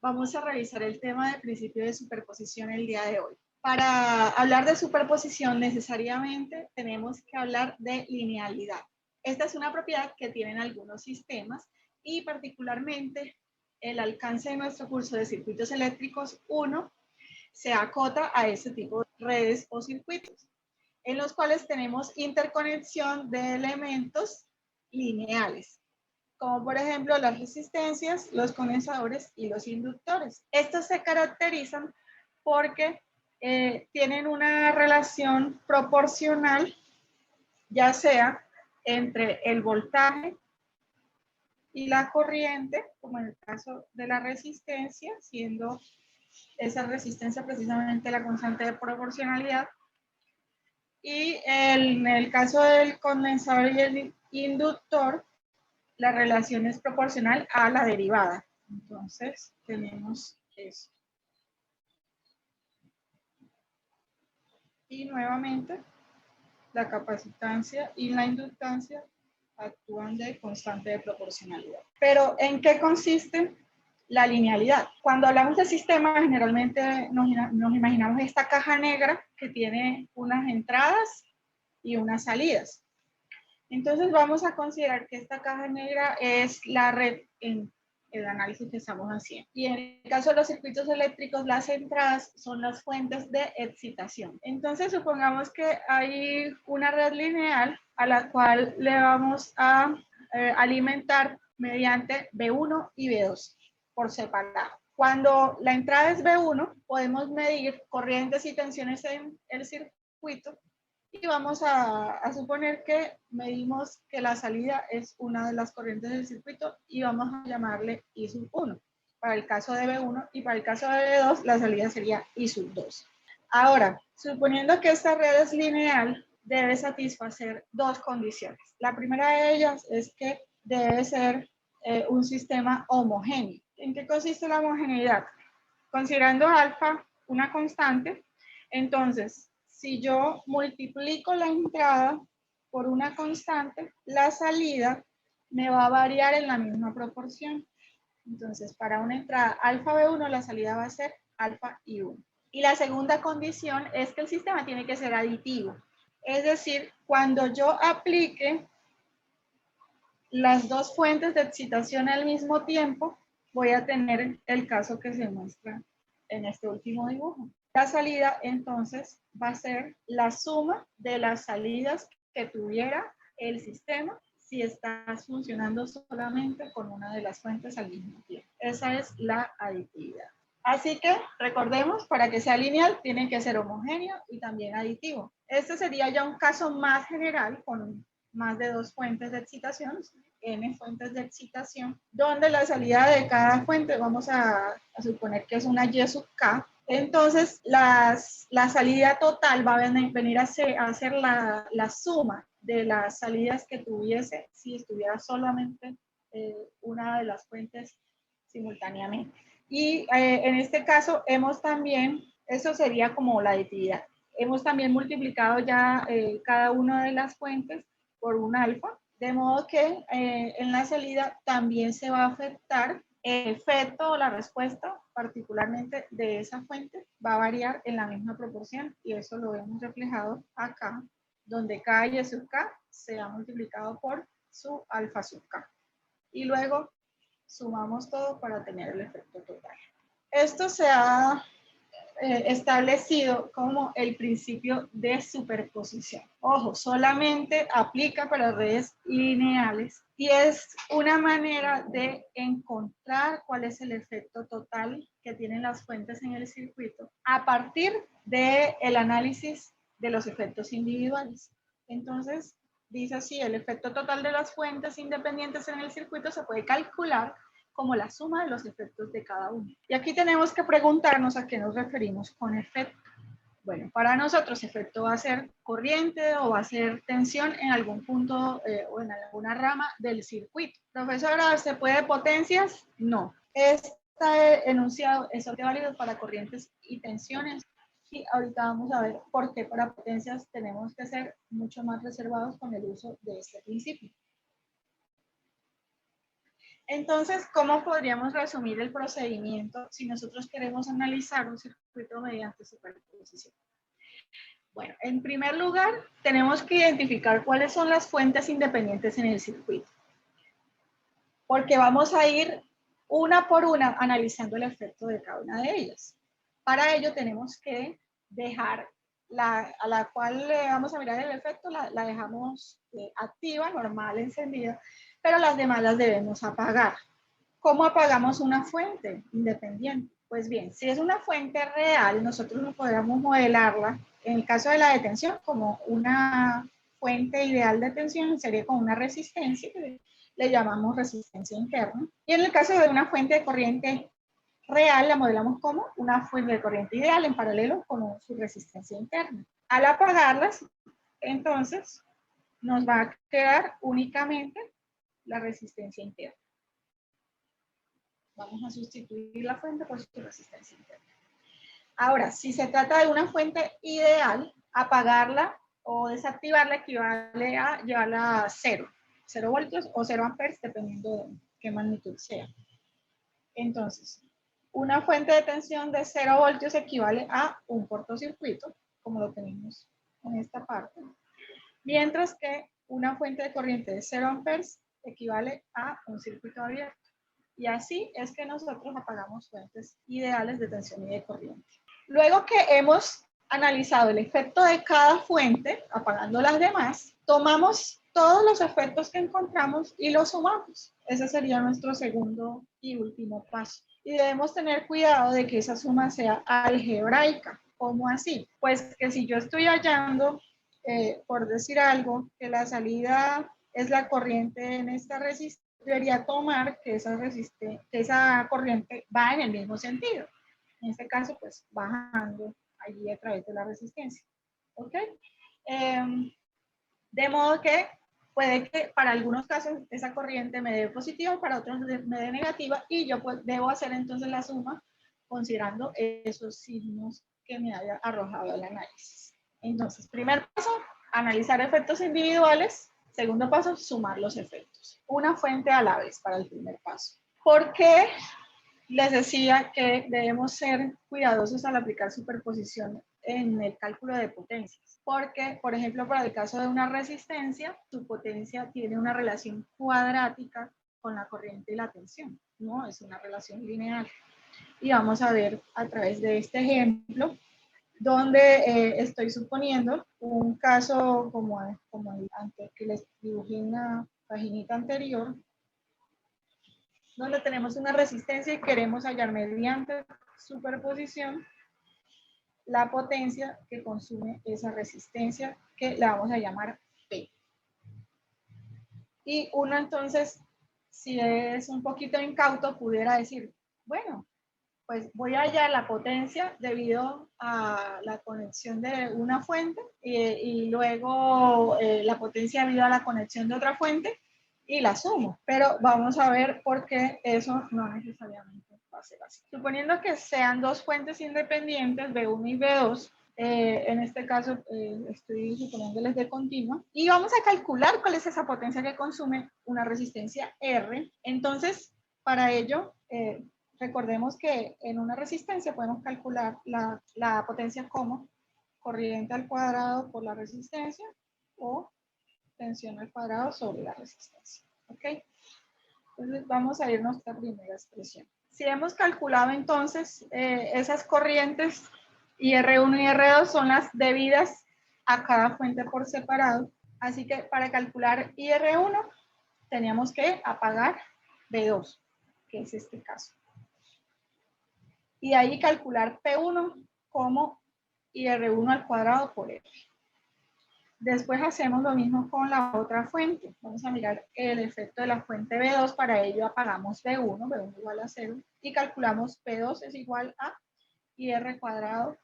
Vamos a revisar el tema del principio de superposición el día de hoy. Para hablar de superposición necesariamente tenemos que hablar de linealidad. Esta es una propiedad que tienen algunos sistemas y particularmente el alcance de nuestro curso de circuitos eléctricos 1 se acota a este tipo de redes o circuitos, en los cuales tenemos interconexión de elementos lineales, como por ejemplo las resistencias, los condensadores y los inductores. Estos se caracterizan porque tienen una relación proporcional, ya sea entre el voltaje y la corriente, como en el caso de la resistencia, siendo esa resistencia precisamente la constante de proporcionalidad, y en el caso del condensador y el inductor, la relación es proporcional a la derivada. Entonces, tenemos eso. Y nuevamente, la capacitancia y la inductancia actúan de constante de proporcionalidad. Pero, ¿en qué consiste la linealidad? Cuando hablamos de sistema, generalmente nos imaginamos esta caja negra que tiene unas entradas y unas salidas. Entonces vamos a considerar que esta caja negra es la red en el análisis que estamos haciendo. Y en el caso de los circuitos eléctricos, las entradas son las fuentes de excitación. Entonces supongamos que hay una red lineal a la cual le vamos a alimentar mediante B1 y B2 por separado. Cuando la entrada es B1, podemos medir corrientes y tensiones en el circuito. Y vamos a suponer que medimos que la salida es una de las corrientes del circuito y vamos a llamarle I sub 1 para el caso de B1 y para el caso de B2 la salida sería I sub 2. Ahora, suponiendo que esta red es lineal, debe satisfacer dos condiciones. La primera de ellas es que debe ser un sistema homogéneo. ¿En qué consiste la homogeneidad? Considerando alfa una constante, entonces, si yo multiplico la entrada por una constante, la salida me va a variar en la misma proporción. Entonces, para una entrada alfa B1, la salida va a ser alfa I1. Y la segunda condición es que el sistema tiene que ser aditivo. Es decir, cuando yo aplique las dos fuentes de excitación al mismo tiempo, voy a tener el caso que se muestra en este último dibujo. La salida entonces va a ser la suma de las salidas que tuviera el sistema si estás funcionando solamente con una de las fuentes al mismo tiempo. Esa es la aditividad. Así que recordemos, para que sea lineal tiene que ser homogéneo y también aditivo. Este sería ya un caso más general con más de dos fuentes de excitación, n fuentes de excitación, donde la salida de cada fuente vamos a suponer que es una Y sub K. Entonces, la salida total va a venir a ser la suma de las salidas que tuviese si estuviera solamente una de las fuentes simultáneamente. Y en este caso hemos también, eso sería como la aditividad, hemos también multiplicado ya cada una de las fuentes por un alfa, de modo que en la salida también se va a afectar el efecto o la respuesta, particularmente de esa fuente, va a variar en la misma proporción y eso lo vemos reflejado acá, donde cada Y sub K se ha multiplicado por su alfa sub K. Y luego sumamos todo para tener el efecto total. Esto se ha establecido como el principio de superposición. Ojo, solamente aplica para redes lineales y es una manera de encontrar cuál es el efecto total que tienen las fuentes en el circuito a partir del análisis de los efectos individuales. Entonces, dice así, el efecto total de las fuentes independientes en el circuito se puede calcular como la suma de los efectos de cada uno. Y aquí tenemos que preguntarnos a qué nos referimos con efecto. Bueno, para nosotros efecto va a ser corriente o va a ser tensión en algún punto o en alguna rama del circuito. Profesora, ¿se puede potencias? No. Este enunciado es válido para corrientes y tensiones. Y ahorita vamos a ver por qué para potencias tenemos que ser mucho más reservados con el uso de este principio. Entonces, ¿cómo podríamos resumir el procedimiento si nosotros queremos analizar un circuito mediante superposición? Bueno, en primer lugar, tenemos que identificar cuáles son las fuentes independientes en el circuito, porque vamos a ir una por una analizando el efecto de cada una de ellas. Para ello tenemos que dejar a la cual le vamos a mirar el efecto, la dejamos activa, normal, encendida, pero las demás las debemos apagar. ¿Cómo apagamos una fuente independiente? Pues bien, si es una fuente real, nosotros no podríamos modelarla, en el caso de la detención, como una fuente ideal de tensión, sería con una resistencia, que le llamamos resistencia interna. Y en el caso de una fuente de corriente real, la modelamos como una fuente de corriente ideal en paralelo con su resistencia interna. Al apagarlas, entonces, nos va a quedar únicamente la resistencia interna. Vamos a sustituir la fuente por su resistencia interna. Ahora, si se trata de una fuente ideal, apagarla o desactivarla equivale a llevarla a 0 voltios o 0 amperes, dependiendo de qué magnitud sea. Entonces, una fuente de tensión de 0 voltios equivale a un cortocircuito, como lo tenemos en esta parte, mientras que una fuente de corriente de 0 amperes equivale a un circuito abierto. Y así es que nosotros apagamos fuentes ideales de tensión y de corriente. Luego que hemos analizado el efecto de cada fuente, apagando las demás, tomamos todos los efectos que encontramos y los sumamos. Ese sería nuestro segundo y último paso. Y debemos tener cuidado de que esa suma sea algebraica. ¿Cómo así? Pues que si yo estoy hallando, por decir algo, que la salida es la corriente en esta resistencia, debería tomar que esa corriente va en el mismo sentido. En este caso, pues bajando allí a través de la resistencia. ¿Ok? De modo que puede que para algunos casos esa corriente me dé positiva, para otros me dé negativa, y yo pues debo hacer entonces la suma considerando esos signos que me haya arrojado el análisis. Entonces, primer paso, analizar efectos individuales. Segundo paso, sumar los efectos. Una fuente a la vez para el primer paso. ¿Por qué les decía que debemos ser cuidadosos al aplicar superposición en el cálculo de potencias? Porque, por ejemplo, para el caso de una resistencia, su potencia tiene una relación cuadrática con la corriente y la tensión, no es una relación lineal. Y vamos a ver a través de este ejemplo, donde estoy suponiendo un caso como el antes que les dibujé en la paginita anterior, donde tenemos una resistencia y queremos hallar mediante superposición la potencia que consume esa resistencia, que la vamos a llamar P. Y uno entonces, si es un poquito incauto, pudiera decir, bueno, pues voy a hallar la potencia debido a la conexión de una fuente y luego la potencia debido a la conexión de otra fuente y la sumo. Pero vamos a ver por qué eso no necesariamente va a ser así. Suponiendo que sean dos fuentes independientes, B1 y B2, en este caso estoy suponiéndoles de continua, y vamos a calcular cuál es esa potencia que consume una resistencia R. Entonces, para ello, recordemos que en una resistencia podemos calcular la potencia como corriente al cuadrado por la resistencia o tensión al cuadrado sobre la resistencia. ¿Ok? Entonces vamos a irnos a esta primera expresión. Si hemos calculado entonces esas corrientes y R1 y R2 son las debidas a cada fuente por separado. Así que para calcular IR1 teníamos que apagar B2, que es este caso. Y ahí calcular P1 como IR1 al cuadrado por F. Después hacemos lo mismo con la otra fuente. Vamos a mirar el efecto de la fuente B2. Para ello apagamos B1, B1 igual a 0. Y calculamos P2 es igual a IR cuadrado,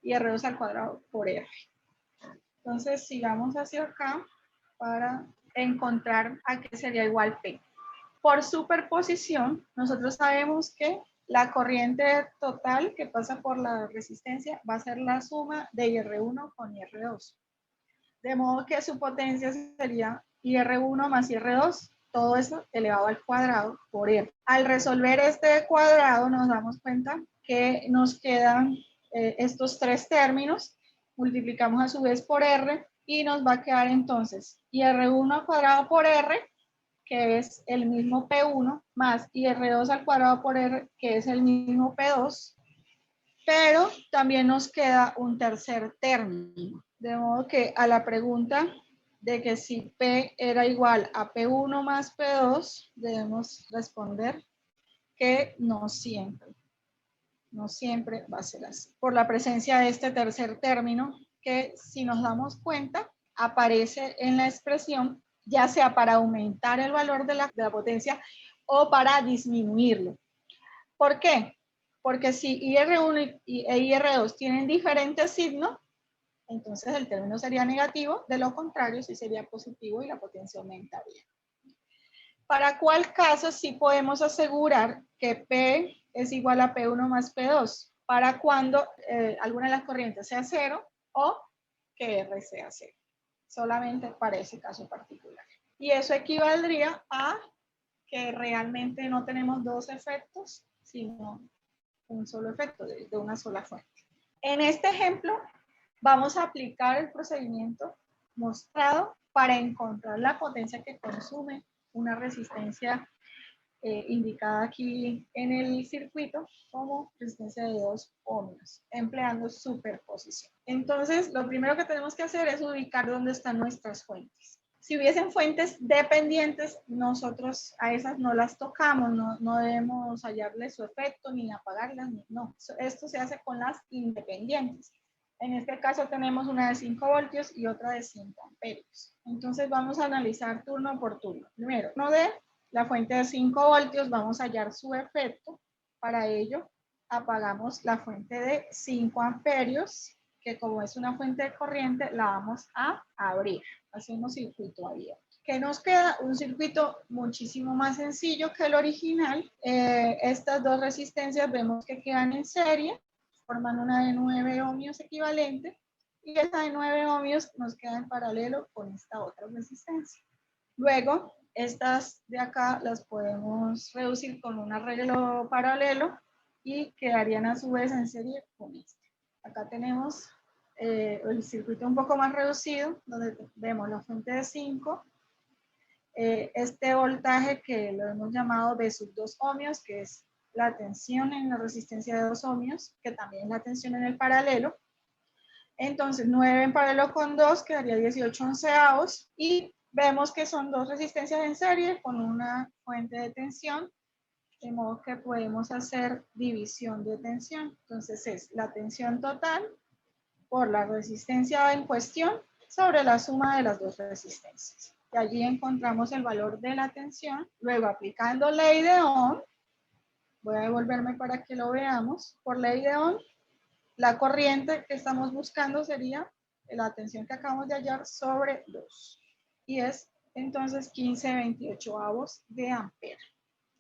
IR2 al cuadrado por F. Entonces sigamos hacia acá para encontrar a qué sería igual P. Por superposición, nosotros sabemos que la corriente total que pasa por la resistencia va a ser la suma de IR1 con IR2. De modo que su potencia sería IR1 más IR2 todo eso elevado al cuadrado por R. Al resolver este cuadrado nos damos cuenta que nos quedan estos tres términos, multiplicamos a su vez por R y nos va a quedar entonces IR1 al cuadrado por R, que es el mismo P1, más IR2 al cuadrado por R, que es el mismo P2, pero también nos queda un tercer término. De modo que a la pregunta de que si P era igual a P1 más P2, debemos responder que no siempre va a ser así. Por la presencia de este tercer término, que si nos damos cuenta, aparece en la expresión, ya sea para aumentar el valor de la potencia o para disminuirlo. ¿Por qué? Porque si IR1 e IR2 tienen diferentes signos, entonces el término sería negativo, de lo contrario sí sería positivo y la potencia aumentaría. ¿Para cuál caso sí podemos asegurar que P es igual a P1 más P2? Para cuando alguna de las corrientes sea cero o que R sea cero. Solamente para ese caso particular. Y eso equivaldría a que realmente no tenemos dos efectos, sino un solo efecto de una sola fuente. En este ejemplo, vamos a aplicar el procedimiento mostrado para encontrar la potencia que consume una resistencia indicada aquí en el circuito como resistencia de 2 ohmios, empleando superposición. Entonces, lo primero que tenemos que hacer es ubicar dónde están nuestras fuentes. Si hubiesen fuentes dependientes, nosotros a esas no las tocamos, no debemos hallarle su efecto ni apagarlas, no. Esto se hace con las independientes. En este caso tenemos una de 5 voltios y otra de 5 amperios. Entonces vamos a analizar turno por turno. Primero, uno de la fuente de 5 voltios, vamos a hallar su efecto. Para ello, apagamos la fuente de 5 amperios, que como es una fuente de corriente, la vamos a abrir. Hacemos circuito abierto. ¿Qué nos queda? Un circuito muchísimo más sencillo que el original. Estas dos resistencias vemos que quedan en serie, forman una de 9 ohmios equivalente, y esta de 9 ohmios nos queda en paralelo con esta otra resistencia. Luego, estas de acá las podemos reducir con un arreglo paralelo y quedarían a su vez en serie con este. Acá tenemos el circuito un poco más reducido, donde vemos la fuente de 5, este voltaje que lo hemos llamado B sub 2 ohmios, que es la tensión en la resistencia de 2 ohmios, que también es la tensión en el paralelo. Entonces, 9 en paralelo con 2 quedaría 18 onceavos, y vemos que son dos resistencias en serie con una fuente de tensión, de modo que podemos hacer división de tensión. Entonces, es la tensión total por la resistencia en cuestión sobre la suma de las dos resistencias. Y allí encontramos el valor de la tensión. Luego, aplicando ley de Ohm, voy a devolverme para que lo veamos. Por ley de Ohm, la corriente que estamos buscando sería la tensión que acabamos de hallar sobre 2. Y es entonces 15/28 de ampere.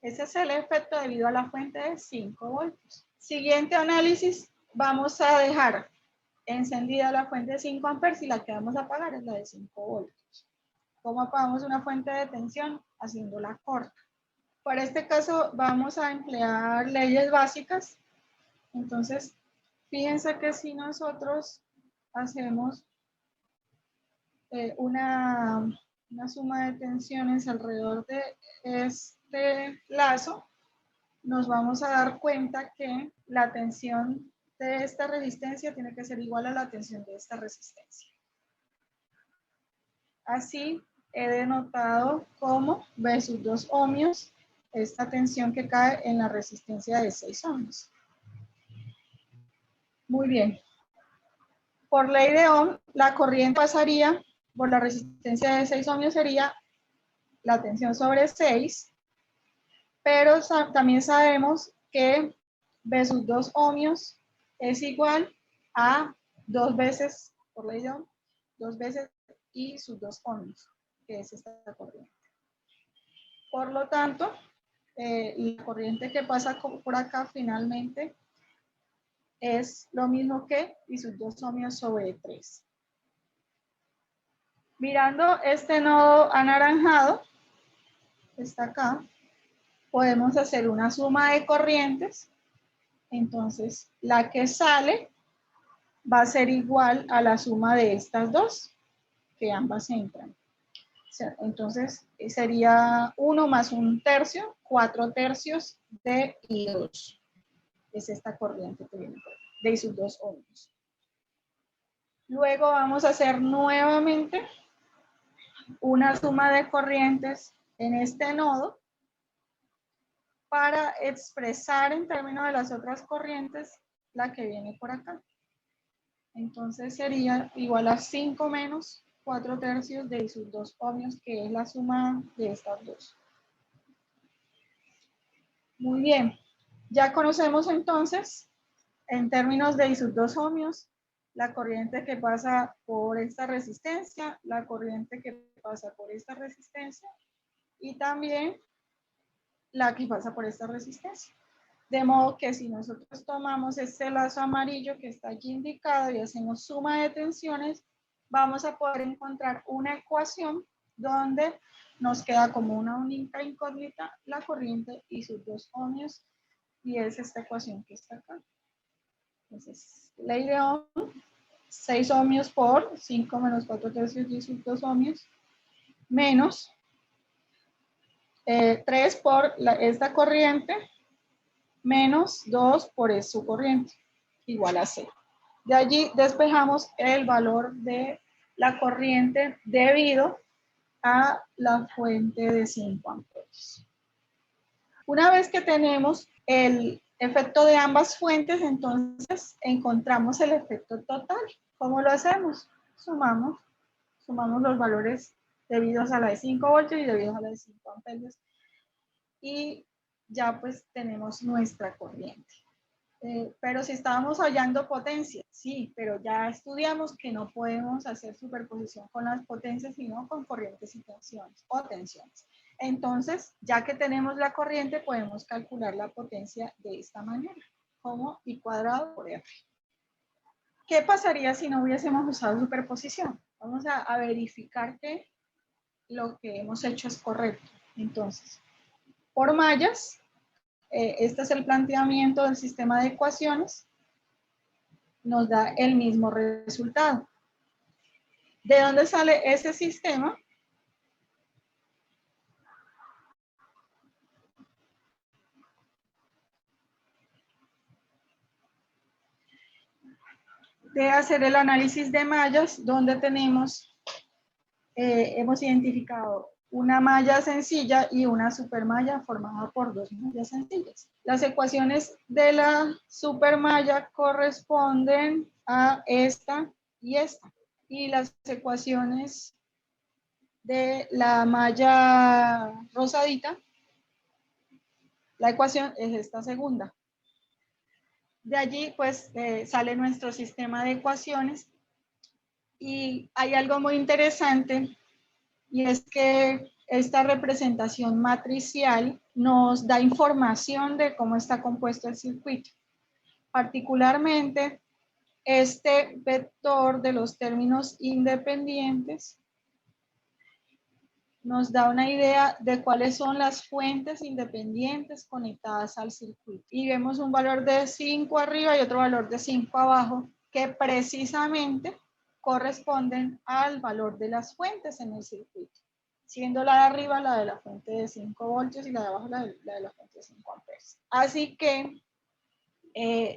Ese es el efecto debido a la fuente de 5 voltios. Siguiente análisis, vamos a dejar encendida la fuente de 5 amperes y la que vamos a apagar es la de 5 voltios. ¿Cómo apagamos una fuente de tensión? Haciéndola corta. Para este caso vamos a emplear leyes básicas. Entonces, fíjense que si nosotros hacemos una suma de tensiones alrededor de este lazo, nos vamos a dar cuenta que la tensión de esta resistencia tiene que ser igual a la tensión de esta resistencia. Así he denotado como B sub 2 ohmios esta tensión que cae en la resistencia de 6 ohmios. Muy bien. Por ley de Ohm, la corriente pasaría por la resistencia de 6 ohmios, sería la tensión sobre 6, pero también sabemos que B sub 2 ohmios es igual a 2 veces, por ley de Ohm, 2 veces I sub 2 ohmios, que es esta corriente. Por lo tanto, la corriente que pasa por acá finalmente es lo mismo que I sub 2 ohmios sobre 3. Mirando este nodo anaranjado, está acá, podemos hacer una suma de corrientes. Entonces, la que sale va a ser igual a la suma de estas dos, que ambas entran. Entonces, sería 1 más 1/3, 4/3 de I2. Es esta corriente que viene de I sub 2 ohmios. Luego vamos a hacer nuevamente una suma de corrientes en este nodo para expresar en términos de las otras corrientes la que viene por acá. Entonces sería igual a 5 menos 4/3 de I sub 2 ohmios, que es la suma de estas dos. Muy bien. Ya conocemos entonces, en términos de I sub 2 ohmios, la corriente que pasa por esta resistencia, la corriente que pasa por esta resistencia y también la que pasa por esta resistencia. De modo que si nosotros tomamos este lazo amarillo que está aquí indicado y hacemos suma de tensiones, vamos a poder encontrar una ecuación donde nos queda como una única incógnita la corriente I sub 2 ohmios, y es esta ecuación que está acá. Entonces, ley de Ohm, 6 ohmios por 5 menos 4/3 de I sub 2 ohmios, menos 3 por esta corriente, menos 2 por su corriente, igual a 0. De allí despejamos el valor de la corriente debido a la fuente de 5 amperios. Una vez que tenemos el efecto de ambas fuentes, entonces encontramos el efecto total. ¿Cómo lo hacemos? Sumamos los valores debidos a la de 5 voltios y debidos a la de 5 amperios. Y ya pues tenemos nuestra corriente. Pero si estábamos hallando potencia, sí, pero ya estudiamos que no podemos hacer superposición con las potencias, sino con corrientes y tensiones o tensiones. Entonces, ya que tenemos la corriente, podemos calcular la potencia de esta manera, como I cuadrado por R. ¿Qué pasaría si no hubiésemos usado superposición? Vamos a verificar que lo que hemos hecho es correcto. Entonces, por mallas, este es el planteamiento del sistema de ecuaciones, nos da el mismo resultado. ¿De dónde sale ese sistema? De hacer el análisis de mallas, donde tenemos, hemos identificado una malla sencilla y una supermalla formada por dos mallas sencillas. Las ecuaciones de la supermalla corresponden a esta y esta. Y las ecuaciones de la malla rosadita, la ecuación es esta segunda. De allí pues sale nuestro sistema de ecuaciones, y hay algo muy interesante, y es que esta representación matricial nos da información de cómo está compuesto el circuito. Particularmente, este vector de los términos independientes nos da una idea de cuáles son las fuentes independientes conectadas al circuito. Y vemos un valor de 5 arriba y otro valor de 5 abajo, que precisamente corresponden al valor de las fuentes en el circuito, siendo la de arriba la de la fuente de 5 voltios y la de abajo la de la fuente de 5 amperes. Así que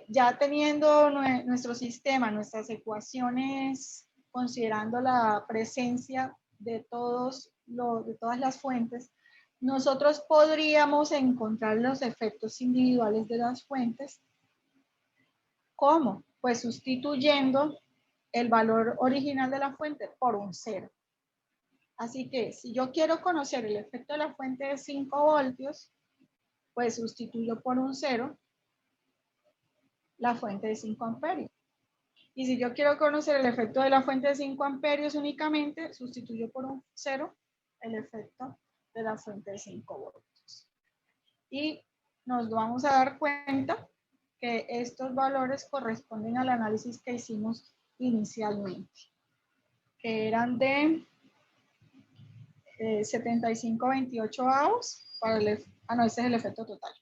ya teniendo nuestro sistema, nuestras ecuaciones, considerando la presencia de todas las fuentes, nosotros podríamos encontrar los efectos individuales de las fuentes. ¿Cómo? Pues sustituyendo el valor original de la fuente por un 0. Así que si yo quiero conocer el efecto de la fuente de 5 voltios, pues sustituyo por un 0 la fuente de 5 amperios. Y si yo quiero conocer el efecto de la fuente de 5 amperios únicamente, sustituyo por un 0 el efecto de la fuente de 5 voltios. Y nos vamos a dar cuenta que estos valores corresponden al análisis que hicimos inicialmente, que eran de 75/28 para el, no, este es el efecto total.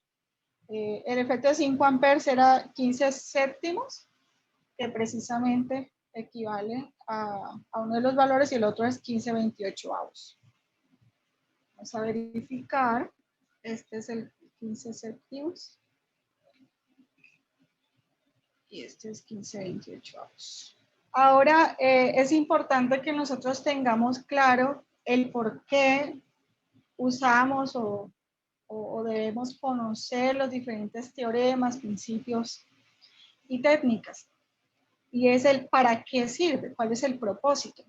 El efecto de 5 amperes era 15 séptimos, que precisamente equivale a uno de los valores, y el otro es 15/28. Vamos a verificar. Este es el 15 séptimos. Y este es 15/28. Ahora, es importante que nosotros tengamos claro el por qué usamos o debemos conocer los diferentes teoremas, principios y técnicas. Y es el para qué sirve, cuál es el propósito.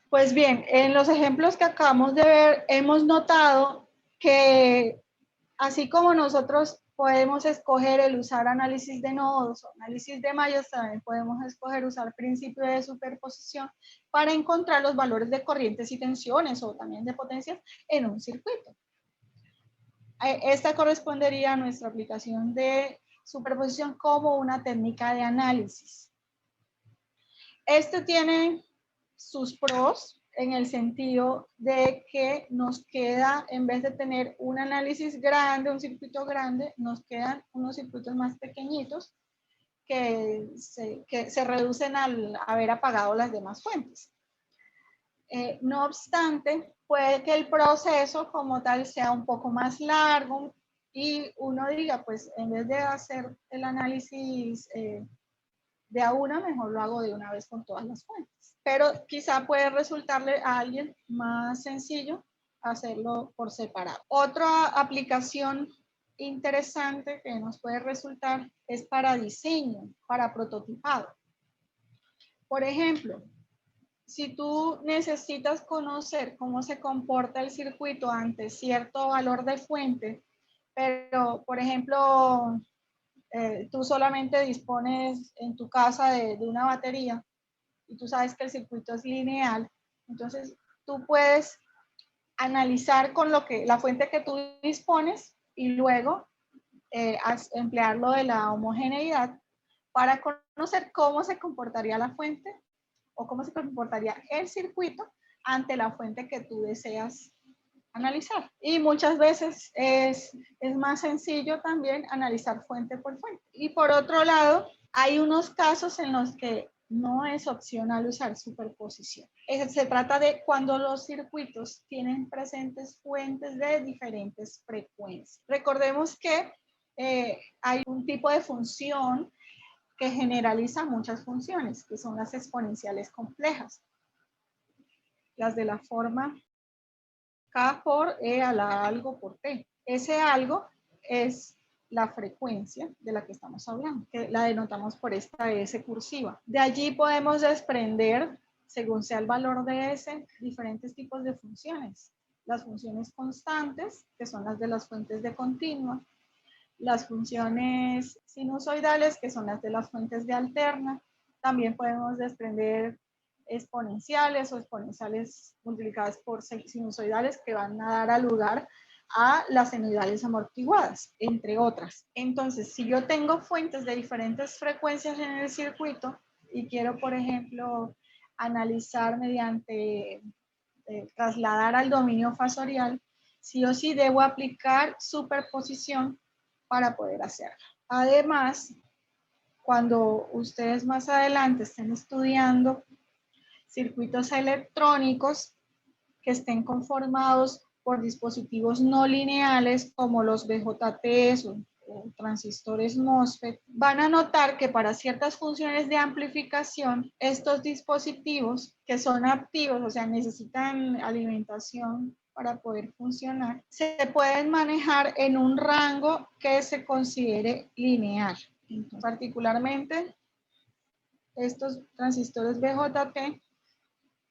Pues bien, en los ejemplos que acabamos de ver, hemos notado que así como nosotros podemos escoger el usar análisis de nodos o análisis de mallas, también podemos escoger usar principio de superposición para encontrar los valores de corrientes y tensiones o también de potencias en un circuito. Esta correspondería a nuestra aplicación de superposición como una técnica de análisis. Esto tiene sus pros en el sentido de que nos queda, en vez de tener un análisis grande, un circuito grande, nos quedan unos circuitos más pequeñitos que se reducen al haber apagado las demás fuentes. No obstante, puede que el proceso como tal sea un poco más largo y uno diga, pues en vez de hacer el análisis de a una, mejor lo hago de una vez con todas las fuentes. Pero quizá puede resultarle a alguien más sencillo hacerlo por separado. Otra aplicación interesante que nos puede resultar es para diseño, para prototipado. Por ejemplo, si tú necesitas conocer cómo se comporta el circuito ante cierto valor de fuente, pero, por ejemplo, tú solamente dispones en tu casa de una batería y tú sabes que el circuito es lineal, entonces tú puedes analizar con la fuente que tú dispones y luego emplear lo de la homogeneidad para conocer cómo se comportaría la fuente o cómo se comportaría el circuito ante la fuente que tú deseas analizar. Y muchas veces es más sencillo también analizar fuente por fuente. Y por otro lado, hay unos casos en los que no es opcional usar superposición. Se trata de cuando los circuitos tienen presentes fuentes de diferentes frecuencias. Recordemos que hay un tipo de función que generaliza muchas funciones, que son las exponenciales complejas. Las de la forma K por E a la algo por T. Ese algo es la frecuencia de la que estamos hablando, que la denotamos por esta S cursiva. De allí podemos desprender, según sea el valor de S, diferentes tipos de funciones. Las funciones constantes, que son las de las fuentes de continua, las funciones sinusoidales, que son las de las fuentes de alterna. También podemos desprender exponenciales o exponenciales multiplicadas por sinusoidales, que van a dar lugar a las senoidales amortiguadas, entre otras. Entonces, si yo tengo fuentes de diferentes frecuencias en el circuito y quiero, por ejemplo, analizar mediante trasladar al dominio fasorial, sí o sí debo aplicar superposición para poder hacerlo. Además, cuando ustedes más adelante estén estudiando circuitos electrónicos que estén conformados por dispositivos no lineales como los BJTs o transistores MOSFET, van a notar que para ciertas funciones de amplificación, estos dispositivos que son activos, o sea, necesitan alimentación para poder funcionar, se pueden manejar en un rango que se considere lineal. Entonces, particularmente, estos transistores BJT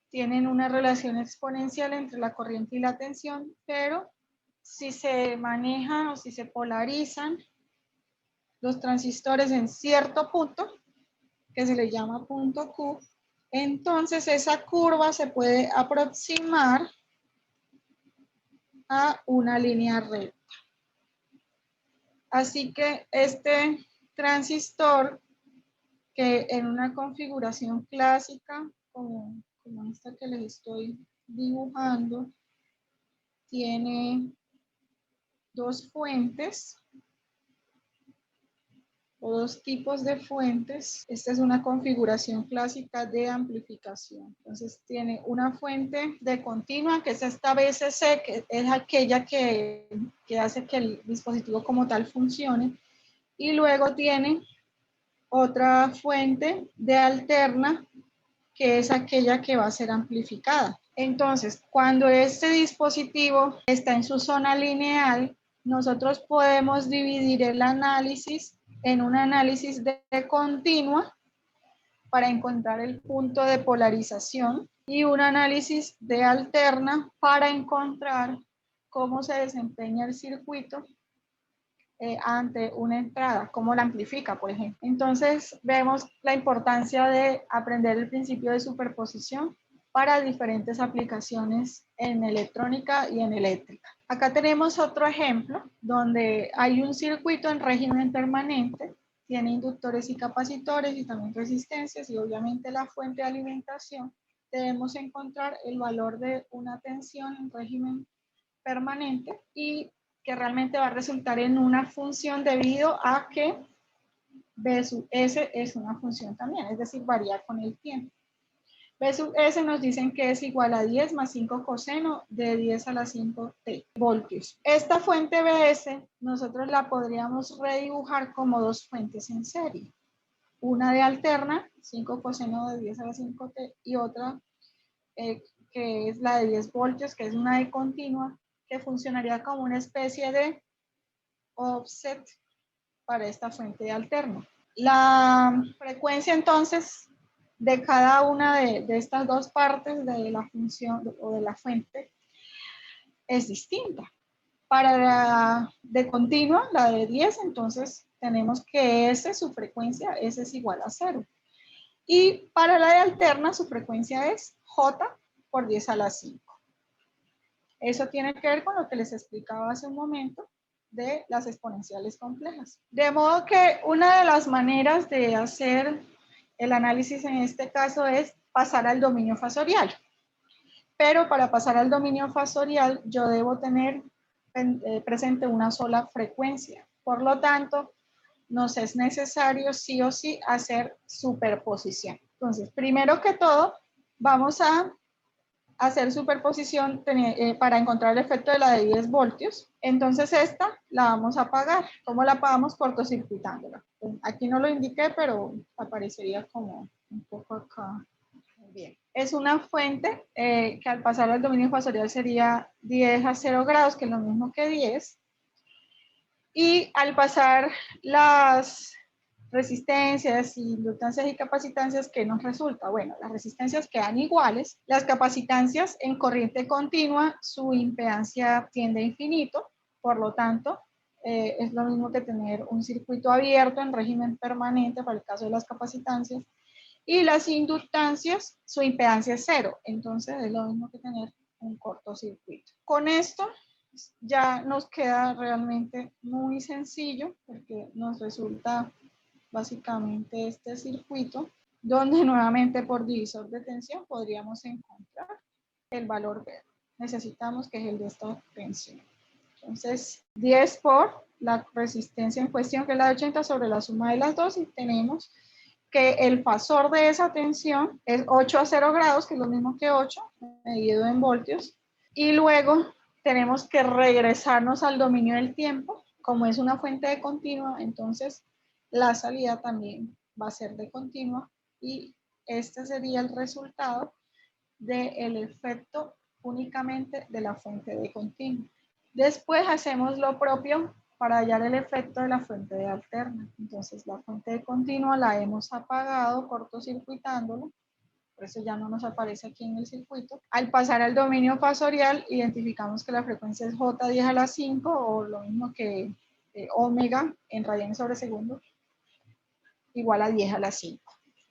tienen una relación exponencial entre la corriente y la tensión, pero si se manejan o si se polarizan los transistores en cierto punto, que se le llama punto Q, entonces esa curva se puede aproximar a una línea recta. Así que este transistor, que en una configuración clásica, como esta que les estoy dibujando tiene dos fuentes o dos tipos de fuentes. Esta es una configuración clásica de amplificación. Entonces tiene una fuente de continua, que es esta VSC, que es aquella que hace que el dispositivo como tal funcione. Y luego tiene otra fuente de alterna, que es aquella que va a ser amplificada. Entonces, cuando este dispositivo está en su zona lineal, nosotros podemos dividir el análisis en un análisis de continua para encontrar el punto de polarización y un análisis de alterna para encontrar cómo se desempeña el circuito ante una entrada, cómo la amplifica, por ejemplo. Entonces, vemos la importancia de aprender el principio de superposición para diferentes aplicaciones en electrónica y en eléctrica. Acá tenemos otro ejemplo donde hay un circuito en régimen permanente, tiene inductores y capacitores y también resistencias y obviamente la fuente de alimentación. Debemos encontrar el valor de una tensión en régimen permanente y que realmente va a resultar en una función debido a que B sub S es una función también, es decir, varía con el tiempo. B sub S nos dicen que es igual a 10 más 5 coseno de 10 a la 5 t voltios. Esta fuente BS nosotros la podríamos redibujar como dos fuentes en serie. Una de alterna, 5 coseno de 10 a la 5 t, y otra que es la de 10 voltios, que es una de continua, que funcionaría como una especie de offset para esta fuente alterna. La frecuencia entonces de cada una de estas dos partes de la función o de la fuente es distinta. Para la de continua, la de 10, entonces tenemos que S, su frecuencia, S es igual a 0. Y para la de alterna, su frecuencia es J por 10 a la 5. Eso tiene que ver con lo que les explicaba hace un momento de las exponenciales complejas. De modo que una de las maneras de hacer el análisis en este caso es pasar al dominio fasorial. Pero para pasar al dominio fasorial yo debo tener presente una sola frecuencia. Por lo tanto, nos es necesario sí o sí hacer superposición. Entonces, primero que todo, vamos a hacer superposición para encontrar el efecto de la de 10 voltios. Entonces esta la vamos a apagar. ¿Cómo la apagamos? Cortocircuitándola. Aquí no lo indiqué, pero aparecería como un poco acá. Bien. Es una fuente que al pasar al dominio fasorial sería 10 a 0 grados, que es lo mismo que 10. Y al pasar las resistencias, inductancias y capacitancias, ¿qué nos resulta? Bueno, las resistencias quedan iguales, las capacitancias en corriente continua, su impedancia tiende a infinito, por lo tanto, es lo mismo que tener un circuito abierto en régimen permanente para el caso de las capacitancias, y las inductancias, su impedancia es 0, entonces es lo mismo que tener un cortocircuito. Con esto ya nos queda realmente muy sencillo, porque nos resulta básicamente este circuito, donde nuevamente por divisor de tensión podríamos encontrar el valor verde. Necesitamos que es el de esta tensión. Entonces, 10 por la resistencia en cuestión, que es la de 80 sobre la suma de las dos, y tenemos que el fasor de esa tensión es 8 a 0 grados, que es lo mismo que 8, medido en voltios, y luego tenemos que regresarnos al dominio del tiempo. Como es una fuente de continua, entonces la salida también va a ser de continua y este sería el resultado del efecto únicamente de la fuente de continua. Después hacemos lo propio para hallar el efecto de la fuente de alterna. Entonces la fuente de continua la hemos apagado cortocircuitándolo, por eso ya no nos aparece aquí en el circuito. Al pasar al dominio fasorial, identificamos que la frecuencia es J 10 a la 5, o lo mismo que omega en radianes sobre segundo, igual a 10 a la 5.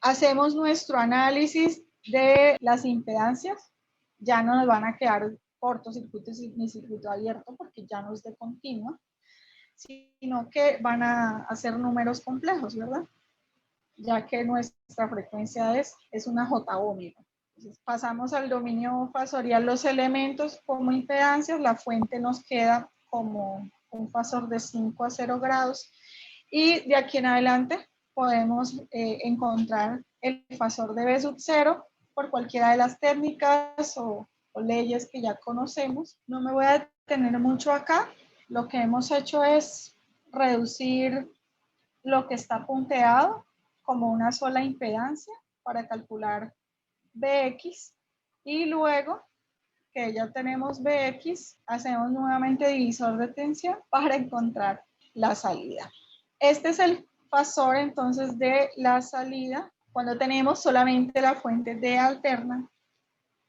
Hacemos nuestro análisis de las impedancias. Ya no nos van a quedar cortocircuitos ni circuito abierto porque ya no es de continua, sino que van a hacer números complejos, ¿verdad? Ya que nuestra frecuencia es una J omega. Entonces, pasamos al dominio fasorial los elementos como impedancias, la fuente nos queda como un fasor de 5 a 0 grados y de aquí en adelante podemos encontrar el fasor de B sub 0 por cualquiera de las técnicas o leyes que ya conocemos. No me voy a detener mucho acá. Lo que hemos hecho es reducir lo que está punteado como una sola impedancia para calcular Bx y luego que ya tenemos Bx, hacemos nuevamente divisor de tensión para encontrar la salida. Este es el fasor entonces de la salida cuando tenemos solamente la fuente D alterna.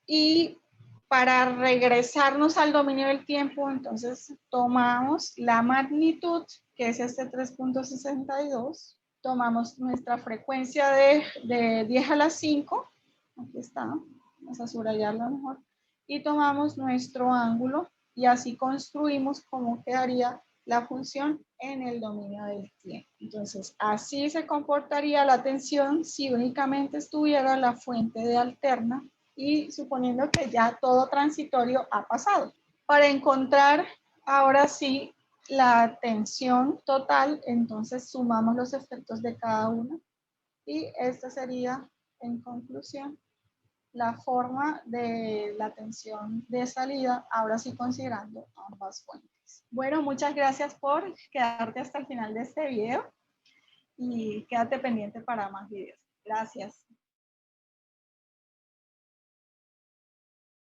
Y para regresarnos al dominio del tiempo, entonces tomamos la magnitud, que es este 3.62, tomamos nuestra frecuencia de 10 a la 5, aquí está, vamos a subrayarla mejor, y tomamos nuestro ángulo y así construimos cómo quedaría la función en el dominio del tiempo. Entonces, así se comportaría la tensión si únicamente estuviera la fuente de alterna y suponiendo que ya todo transitorio ha pasado. Para encontrar ahora sí la tensión total, entonces sumamos los efectos de cada uno y esta sería, en conclusión, la forma de la tensión de salida, ahora sí considerando ambas fuentes. Bueno, muchas gracias por quedarte hasta el final de este video y quédate pendiente para más videos. Gracias.